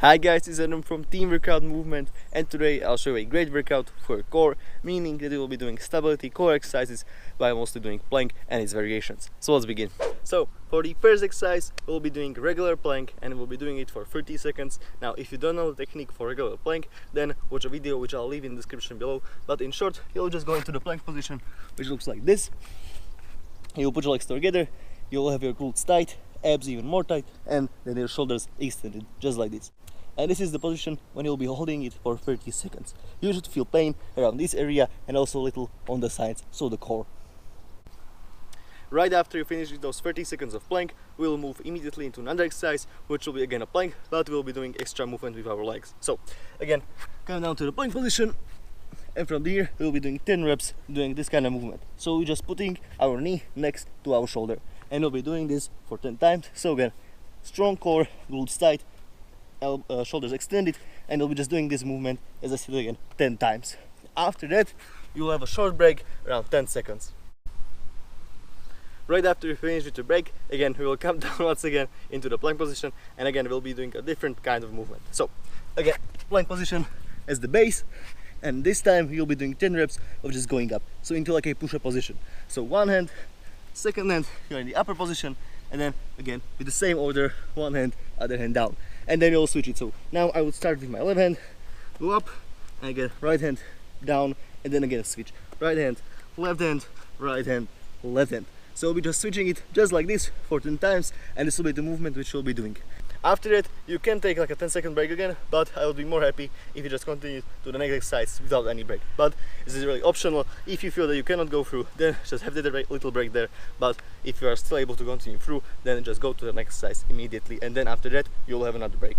Hi guys, it's Adam from Team Workout Movement, and today I'll show you a great workout for your core, meaning that you will be doing stability core exercises by mostly doing plank and its variations. So let's begin. So for the first exercise, we'll be doing regular plank and we'll be doing it for 30 seconds. Now if you don't know the technique for regular plank, then watch a video which I'll leave in the description below. But in short, you'll just go into the plank position, which looks like this. You'll put your legs together, you'll have your glutes tight, abs even more tight, and then your shoulders extended, just like this. And this is the position when you'll be holding it for 30 seconds. You should feel pain around this area and also a little on the sides, so the core. Right after you finish with those 30 seconds of plank, we'll move immediately into another exercise, which will be again a plank, but we'll be doing extra movement with our legs. So again, come down to the plank position, and from here we'll be doing 10 reps doing this kind of movement. So we're just putting our knee next to our shoulder, and we'll be doing this for 10 times. So again, strong core, glutes tight, shoulders extended, and we'll be just doing this movement, as I said again, 10 times. After that, you'll have a short break around 10 seconds. Right after you finish with your break, again we will come down once again into the plank position, and again we'll be doing a different kind of movement. So again, plank position as the base, and this time you'll be doing 10 reps of just going up, so into like a push-up position. So one hand, second hand, you're in the upper position, and then again with the same order, one hand, other hand down, and then you'll switch it. So now I would start with my left hand, go up, and again right hand down, and then again switch, right hand, left hand, right hand, left hand. So we'll be just switching it just like this for 10 times, and this will be the movement which we'll be doing. After that, you can take like a 10-second break again, but I would be more happy if you just continue to the next exercise without any break. But this is really optional. If you feel that you cannot go through, then just have that little break there. But if you are still able to continue through, then just go to the next exercise immediately, and then after that you'll have another break.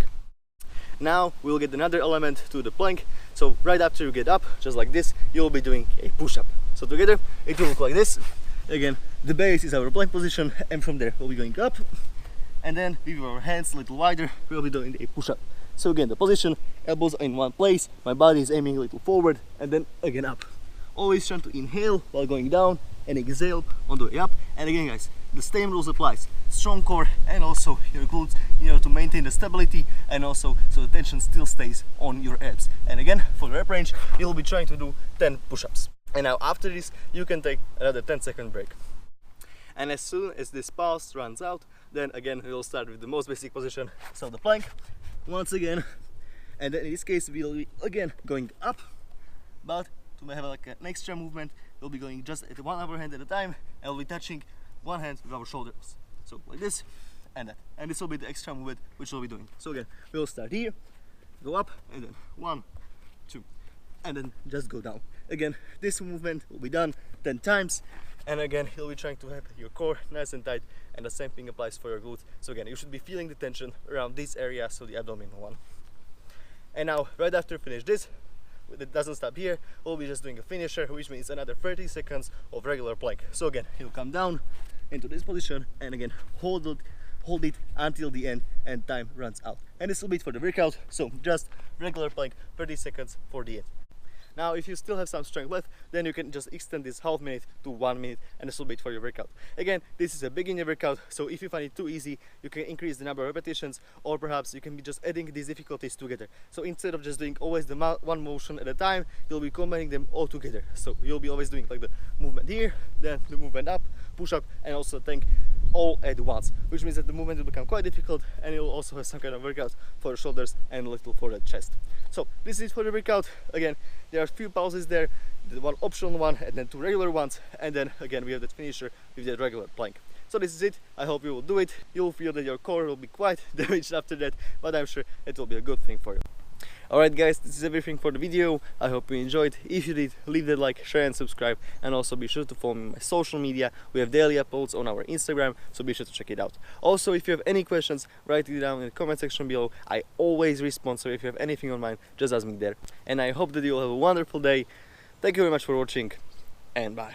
Now we'll get another element to the plank. So right after you get up, just like this, you'll be doing a push-up. So together it will look like this. Again, the base is our plank position, and from there we'll be going up, and then with our hands a little wider, we'll be doing a push-up. So again, the position, elbows in one place, my body is aiming a little forward, and then again up. Always trying to inhale while going down and exhale on the way up. And again guys, the same rules applies. Strong core and also your glutes in order to maintain the stability, and also so the tension still stays on your abs. And again, for the rep range, you'll be trying to do 10 push-ups. And now after this, you can take another 10-second break. And as soon as this pulse runs out, then again we'll start with the most basic position, so the plank once again, and then in this case we'll be again going up, but to have like an extra movement, we'll be going just at one upper hand at a time, and we'll be touching one hand with our shoulders, so like this and that, and this will be the extra movement which we'll be doing. So again, we'll start here, go up, and then 1, 2, and then just go down. Again, this movement will be done 10 times, and again you'll be trying to have your core nice and tight, and the same thing applies for your glutes. So again, you should be feeling the tension around this area, so the abdominal one. And now right after you finish this, it doesn't stop here, we'll be just doing a finisher, which means another 30 seconds of regular plank. So again, you'll come down into this position, and again hold it until the end and time runs out. And this will be it for the workout, so just regular plank, 30 seconds for the end. Now if you still have some strength left, then you can just extend this half minute to 1 minute, and this will be it for your workout. Again, this is a beginner workout, so if you find it too easy, you can increase the number of repetitions, or perhaps you can be just adding these difficulties together. So instead of just doing always the one motion at a time, you'll be combining them all together. So you'll be always doing like the movement here, then the movement up, push up, and also tank all at once, which means that the movement will become quite difficult, and you'll also have some kind of workout for the shoulders and a little for the chest. So this is it for the workout. Again, there are a few pauses there, the one optional one and then 2 regular ones, and then again we have that finisher with that regular plank. So this is it. I hope you will do it. You'll feel that your core will be quite damaged after that, but I'm sure it will be a good thing for you. Alright guys, this is everything for the video. I hope you enjoyed. If you did, leave that like, share and subscribe, and also be sure to follow me on my social media. We have daily uploads on our Instagram, so be sure to check it out. Also, if you have any questions, write it down in the comment section below. I always respond, so if you have anything on mind, just ask me there. And I hope that you'll have a wonderful day. Thank you very much for watching, and bye.